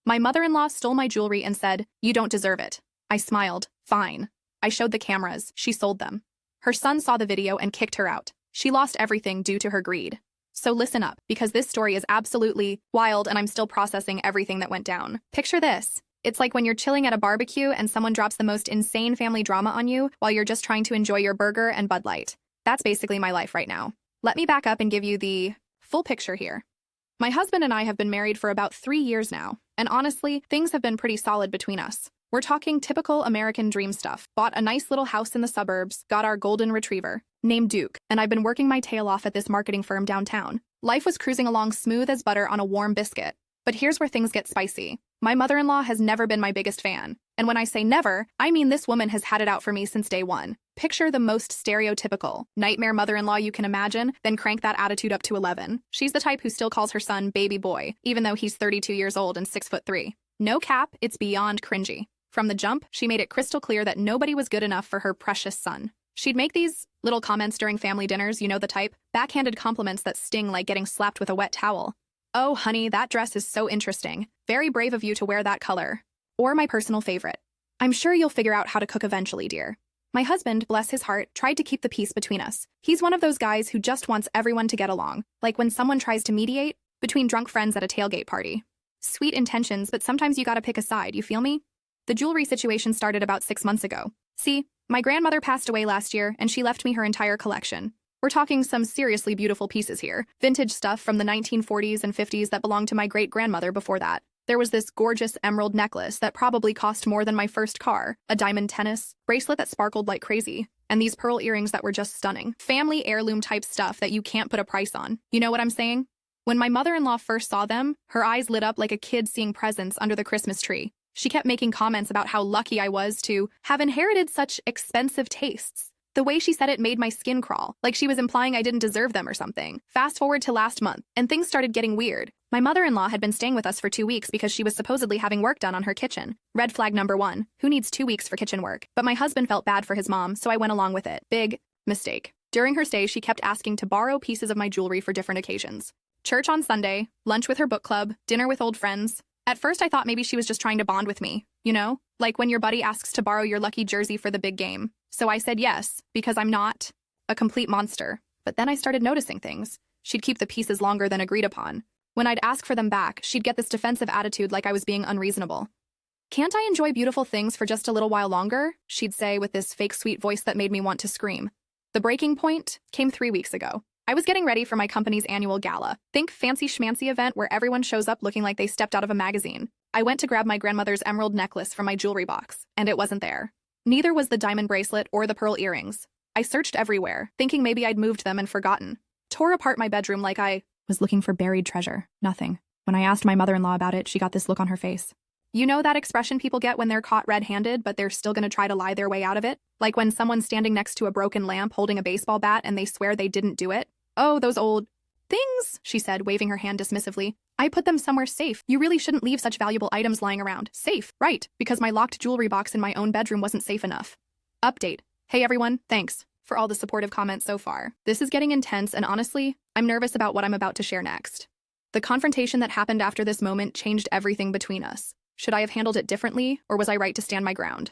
My mother-in-law stole my jewelry and said, "You don't deserve it." I smiled. Fine. I showed the cameras. She sold them. Her son saw the video and kicked her out. She lost everything due to her greed. So listen up, because this story is absolutely wild and I'm still processing everything that went down. Picture this. It's like when you're chilling at a barbecue and someone drops the most insane family drama on you while you're just trying to enjoy your burger and Bud Light. That's basically my life right now. Let me back up and give you the full picture here. My husband and I have been married for about 3 years now, and honestly, things have been pretty solid between us. We're talking typical American dream stuff. Bought a nice little house in the suburbs, got our golden retriever, named Duke, and I've been working my tail off at this marketing firm downtown. Life was cruising along smooth as butter on a warm biscuit. But here's where things get spicy. My mother-in-law has never been my biggest fan. And when I say never, I mean this woman has had it out for me since day one. Picture the most stereotypical nightmare mother-in-law you can imagine, then crank that attitude up to 11. She's the type who still calls her son baby boy, even though he's 32 years old and 6'3". No cap, it's beyond cringy. From the jump, she made it crystal clear that nobody was good enough for her precious son. She'd make these little comments during family dinners, you know the type, backhanded compliments that sting like getting slapped with a wet towel. "Oh, honey, that dress is so interesting. Very brave of you to wear that color." Or my personal favorite. "I'm sure you'll figure out how to cook eventually, dear." My husband, bless his heart, tried to keep the peace between us. He's one of those guys who just wants everyone to get along, like when someone tries to mediate between drunk friends at a tailgate party. Sweet intentions, but sometimes you gotta pick a side, you feel me? The jewelry situation started about 6 months ago. See, my grandmother passed away last year, and she left me her entire collection. We're talking some seriously beautiful pieces here. Vintage stuff from the 1940s and 50s that belonged to my great-grandmother before that. There was this gorgeous emerald necklace that probably cost more than my first car, a diamond tennis bracelet that sparkled like crazy, and these pearl earrings that were just stunning. Family heirloom type stuff that you can't put a price on. You know what I'm saying? When my mother-in-law first saw them, her eyes lit up like a kid seeing presents under the Christmas tree. She kept making comments about how lucky I was to have inherited such expensive tastes. The way she said it made my skin crawl, like she was implying I didn't deserve them or something. Fast forward to last month, and things started getting weird. My mother-in-law had been staying with us for 2 weeks because she was supposedly having work done on her kitchen. Red flag number 1. Who needs 2 weeks for kitchen work? But my husband felt bad for his mom, so I went along with it. Big mistake. During her stay, she kept asking to borrow pieces of my jewelry for different occasions. Church on Sunday, lunch with her book club, dinner with old friends. At first, I thought maybe she was just trying to bond with me, you know? Like when your buddy asks to borrow your lucky jersey for the big game. So I said yes, because I'm not a complete monster. But then I started noticing things. She'd keep the pieces longer than agreed upon. When I'd ask for them back, she'd get this defensive attitude like I was being unreasonable. "Can't I enjoy beautiful things for just a little while longer?" she'd say with this fake sweet voice that made me want to scream. The breaking point came 3 weeks ago. I was getting ready for my company's annual gala. Think fancy schmancy event where everyone shows up looking like they stepped out of a magazine. I went to grab my grandmother's emerald necklace from my jewelry box, and it wasn't there. Neither was the diamond bracelet or the pearl earrings. I searched everywhere, thinking maybe I'd moved them and forgotten. Tore apart my bedroom like I was looking for buried treasure. Nothing. When I asked my mother-in-law about it, she got this look on her face. You know that expression people get when they're caught red-handed, but they're still gonna try to lie their way out of it? Like when someone's standing next to a broken lamp holding a baseball bat and they swear they didn't do it? "Oh, those old things," she said, waving her hand dismissively. "I put them somewhere safe. You really shouldn't leave such valuable items lying around." Safe, right, because my locked jewelry box in my own bedroom wasn't safe enough. Update. Hey everyone, thanks for all the supportive comments so far. This is getting intense, and honestly, I'm nervous about what I'm about to share next. The confrontation that happened after this moment changed everything between us. Should I have handled it differently, or was I right to stand my ground?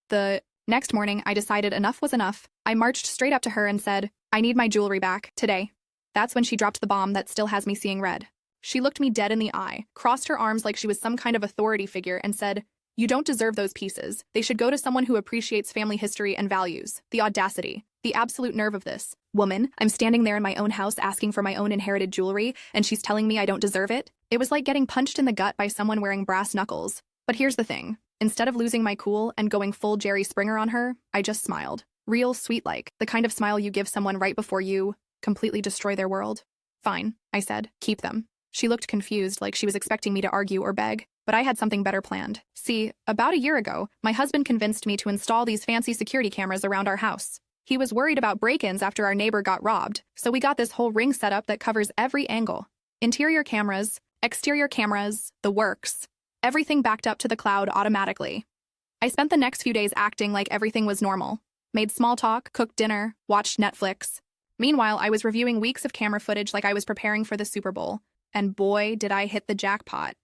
The next morning, I decided enough was enough. I marched straight up to her and said, "I need my jewelry back, today." That's when she dropped the bomb that still has me seeing red. She looked me dead in the eye, crossed her arms like she was some kind of authority figure, and said, "You don't deserve those pieces. They should go to someone who appreciates family history and values." The audacity, the absolute nerve of this. Woman, I'm standing there in my own house asking for my own inherited jewelry, and she's telling me I don't deserve it? It was like getting punched in the gut by someone wearing brass knuckles. But here's the thing. Instead of losing my cool and going full Jerry Springer on her, I just smiled. Real sweet-like, the kind of smile you give someone right before you completely destroy their world. "Fine," I said. "Keep them." She looked confused, like she was expecting me to argue or beg, but I had something better planned. See, about a year ago, my husband convinced me to install these fancy security cameras around our house. He was worried about break-ins after our neighbor got robbed, so we got this whole ring setup that covers every angle. Interior cameras, exterior cameras, the works. Everything backed up to the cloud automatically. I spent the next few days acting like everything was normal. Made small talk, cooked dinner, watched Netflix. Meanwhile, I was reviewing weeks of camera footage like I was preparing for the Super Bowl. And boy, did I hit the jackpot.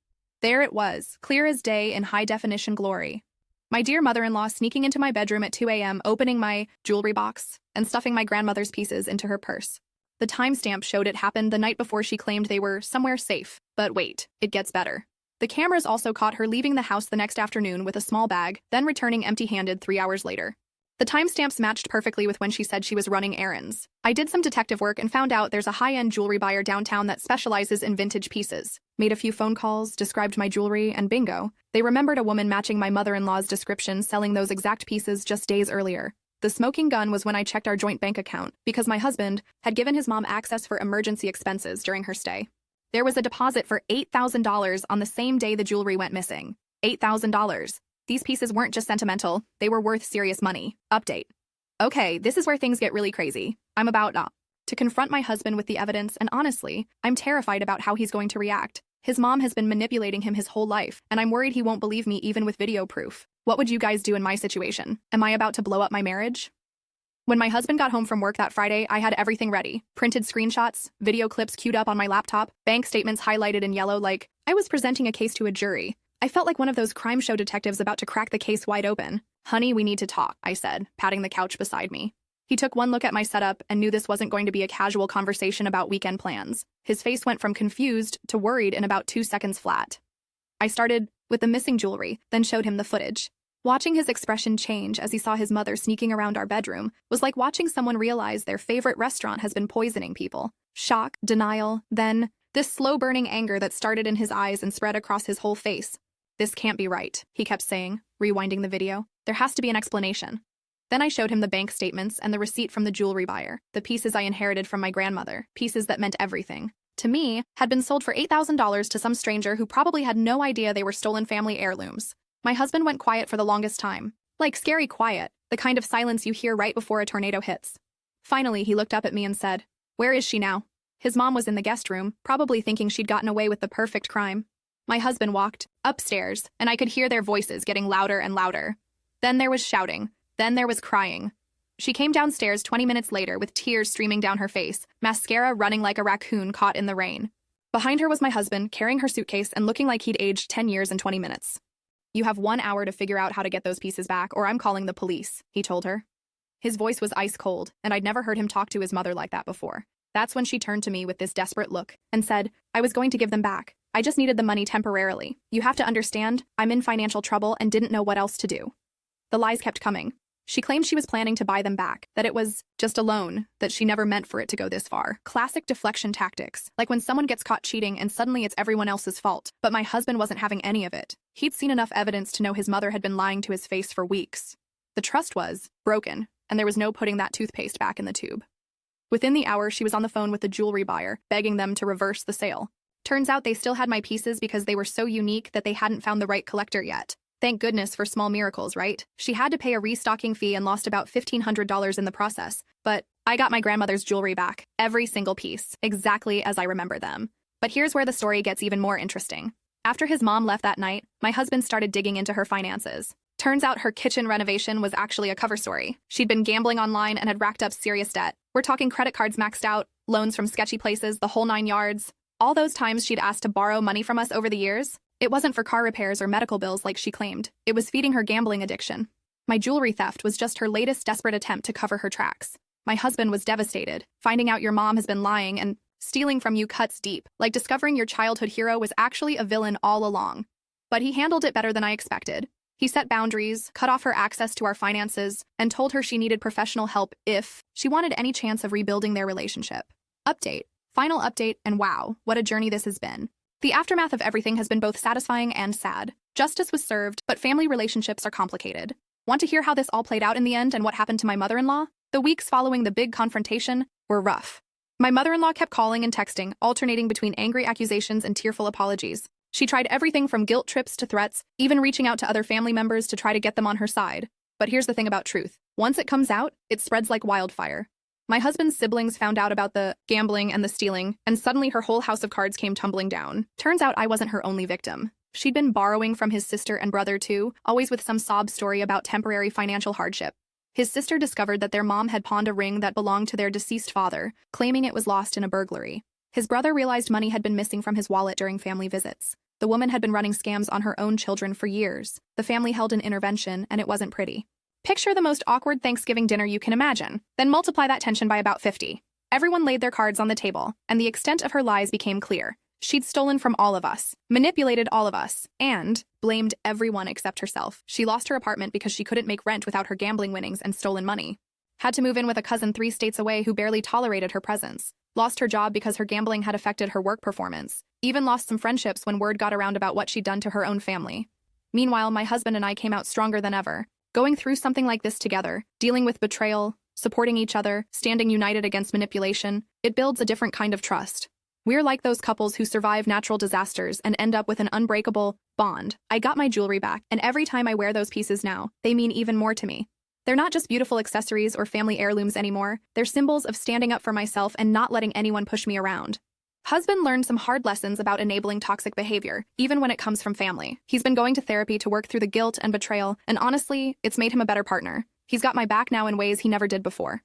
There it was, clear as day in high-definition glory. My dear mother-in-law sneaking into my bedroom at 2 a.m., opening my jewelry box, and stuffing my grandmother's pieces into her purse. The timestamp showed it happened the night before she claimed they were somewhere safe. But wait, it gets better. The cameras also caught her leaving the house the next afternoon with a small bag, then returning empty-handed 3 hours later. The timestamps matched perfectly with when she said she was running errands. I did some detective work and found out there's a high-end jewelry buyer downtown that specializes in vintage pieces. Made a few phone calls, described my jewelry, and bingo. They remembered a woman matching my mother-in-law's description selling those exact pieces just days earlier. The smoking gun was when I checked our joint bank account, because my husband had given his mom access for emergency expenses during her stay. There was a deposit for $8,000 on the same day the jewelry went missing. $8,000. These pieces weren't just sentimental, they were worth serious money. Update. Okay, this is where things get really crazy. I'm about to confront my husband with the evidence, and honestly, I'm terrified about how he's going to react. His mom has been manipulating him his whole life, and I'm worried he won't believe me even with video proof. What would you guys do in my situation? Am I about to blow up my marriage? When my husband got home from work that Friday, I had everything ready. Printed screenshots, video clips queued up on my laptop, bank statements highlighted in yellow like I was presenting a case to a jury. I felt like one of those crime show detectives about to crack the case wide open. Honey, we need to talk, I said, patting the couch beside me. He took one look at my setup and knew this wasn't going to be a casual conversation about weekend plans. His face went from confused to worried in about 2 seconds flat. I started with the missing jewelry, then showed him the footage. Watching his expression change as he saw his mother sneaking around our bedroom was like watching someone realize their favorite restaurant has been poisoning people. Shock, denial, then this slow-burning anger that started in his eyes and spread across his whole face. This can't be right, he kept saying, rewinding the video. There has to be an explanation. Then I showed him the bank statements and the receipt from the jewelry buyer, the pieces I inherited from my grandmother, pieces that meant everything. To me, had been sold for $8,000 to some stranger who probably had no idea they were stolen family heirlooms. My husband went quiet for the longest time. Like scary quiet, the kind of silence you hear right before a tornado hits. Finally, he looked up at me and said, "Where is she now?" His mom was in the guest room, probably thinking she'd gotten away with the perfect crime. My husband walked upstairs, and I could hear their voices getting louder and louder. Then there was shouting. Then there was crying. She came downstairs 20 minutes later with tears streaming down her face, mascara running like a raccoon caught in the rain. Behind her was my husband, carrying her suitcase and looking like he'd aged 10 years and 20 minutes. "You have 1 hour to figure out how to get those pieces back, or I'm calling the police," he told her. His voice was ice cold, and I'd never heard him talk to his mother like that before. That's when she turned to me with this desperate look and said, "I was going to give them back. I just needed the money temporarily. You have to understand, I'm in financial trouble and didn't know what else to do." The lies kept coming. She claimed she was planning to buy them back, that it was just a loan, that she never meant for it to go this far. Classic deflection tactics, like when someone gets caught cheating and suddenly it's everyone else's fault. But my husband wasn't having any of it. He'd seen enough evidence to know his mother had been lying to his face for weeks. The trust was broken, and there was no putting that toothpaste back in the tube. Within the hour, she was on the phone with the jewelry buyer, begging them to reverse the sale. Turns out they still had my pieces because they were so unique that they hadn't found the right collector yet. Thank goodness for small miracles, right? She had to pay a restocking fee and lost about $1,500 in the process. But I got my grandmother's jewelry back, every single piece, exactly as I remember them. But here's where the story gets even more interesting. After his mom left that night, my husband started digging into her finances. Turns out her kitchen renovation was actually a cover story. She'd been gambling online and had racked up serious debt. We're talking credit cards maxed out, loans from sketchy places, the whole 9 yards. All those times she'd asked to borrow money from us over the years, it wasn't for car repairs or medical bills like she claimed. It was feeding her gambling addiction. My jewelry theft was just her latest desperate attempt to cover her tracks. My husband was devastated. Finding out your mom has been lying and stealing from you cuts deep, like discovering your childhood hero was actually a villain all along. But he handled it better than I expected. He set boundaries, cut off her access to our finances, and told her she needed professional help if she wanted any chance of rebuilding their relationship. Update. Final update, and wow, what a journey this has been. The aftermath of everything has been both satisfying and sad. Justice was served, but family relationships are complicated. Want to hear how this all played out in the end and what happened to my mother-in-law? The weeks following the big confrontation were rough. My mother-in-law kept calling and texting, alternating between angry accusations and tearful apologies. She tried everything from guilt trips to threats, even reaching out to other family members to try to get them on her side. But here's the thing about truth. Once it comes out, it spreads like wildfire. My husband's siblings found out about the gambling and the stealing, and suddenly her whole house of cards came tumbling down. Turns out I wasn't her only victim. She'd been borrowing from his sister and brother too, always with some sob story about temporary financial hardship. His sister discovered that their mom had pawned a ring that belonged to their deceased father, claiming it was lost in a burglary. His brother realized money had been missing from his wallet during family visits. The woman had been running scams on her own children for years. The family held an intervention, and it wasn't pretty. Picture the most awkward Thanksgiving dinner you can imagine, then multiply that tension by about 50. Everyone laid their cards on the table, and the extent of her lies became clear. She'd stolen from all of us, manipulated all of us, and blamed everyone except herself. She lost her apartment because she couldn't make rent without her gambling winnings and stolen money. Had to move in with a cousin 3 states away who barely tolerated her presence. Lost her job because her gambling had affected her work performance. Even lost some friendships when word got around about what she'd done to her own family. Meanwhile, my husband and I came out stronger than ever. Going through something like this together, dealing with betrayal, supporting each other, standing united against manipulation, it builds a different kind of trust. We're like those couples who survive natural disasters and end up with an unbreakable bond. I got my jewelry back, and every time I wear those pieces now, they mean even more to me. They're not just beautiful accessories or family heirlooms anymore. They're symbols of standing up for myself and not letting anyone push me around. Husband learned some hard lessons about enabling toxic behavior, even when it comes from family. He's been going to therapy to work through the guilt and betrayal, and honestly, it's made him a better partner. He's got my back now in ways he never did before.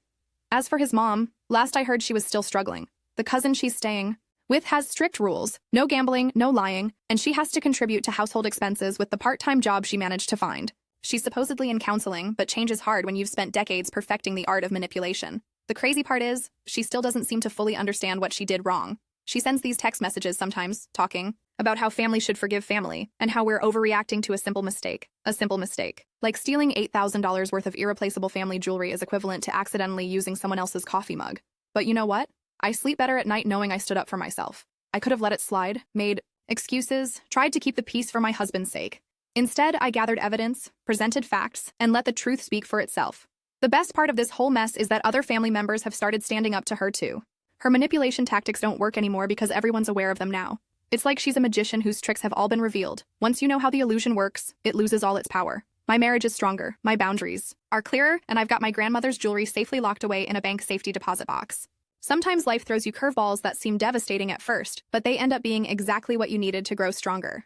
As for his mom, last I heard she was still struggling. The cousin she's staying with has strict rules, no gambling, no lying, and she has to contribute to household expenses with the part-time job she managed to find. She's supposedly in counseling, but change is hard when you've spent decades perfecting the art of manipulation. The crazy part is, she still doesn't seem to fully understand what she did wrong. She sends these text messages sometimes, talking about how family should forgive family, and how we're overreacting to a simple mistake. A simple mistake. Like stealing $8,000 worth of irreplaceable family jewelry is equivalent to accidentally using someone else's coffee mug. But you know what? I sleep better at night knowing I stood up for myself. I could have let it slide, made excuses, tried to keep the peace for my husband's sake. Instead, I gathered evidence, presented facts, and let the truth speak for itself. The best part of this whole mess is that other family members have started standing up to her too. Her manipulation tactics don't work anymore because everyone's aware of them now. It's like she's a magician whose tricks have all been revealed. Once you know how the illusion works, it loses all its power. My marriage is stronger, my boundaries are clearer, and I've got my grandmother's jewelry safely locked away in a bank safety deposit box. Sometimes life throws you curveballs that seem devastating at first, but they end up being exactly what you needed to grow stronger.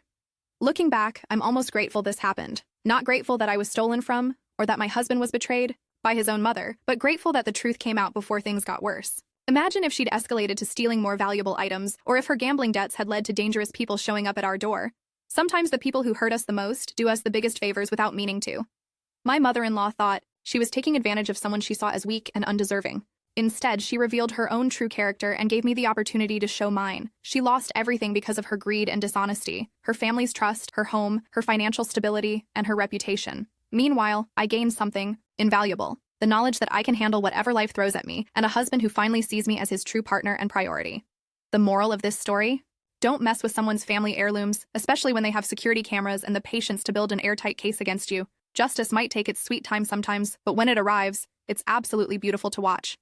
Looking back, I'm almost grateful this happened. Not grateful that I was stolen from, or that my husband was betrayed by his own mother, but grateful that the truth came out before things got worse. Imagine if she'd escalated to stealing more valuable items, or if her gambling debts had led to dangerous people showing up at our door. Sometimes the people who hurt us the most do us the biggest favors without meaning to. My mother-in-law thought she was taking advantage of someone she saw as weak and undeserving. Instead, she revealed her own true character and gave me the opportunity to show mine. She lost everything because of her greed and dishonesty, her family's trust, her home, her financial stability, and her reputation. Meanwhile, I gained something invaluable. The knowledge that I can handle whatever life throws at me, and a husband who finally sees me as his true partner and priority. The moral of this story? Don't mess with someone's family heirlooms, especially when they have security cameras and the patience to build an airtight case against you. Justice might take its sweet time sometimes, but when it arrives, it's absolutely beautiful to watch.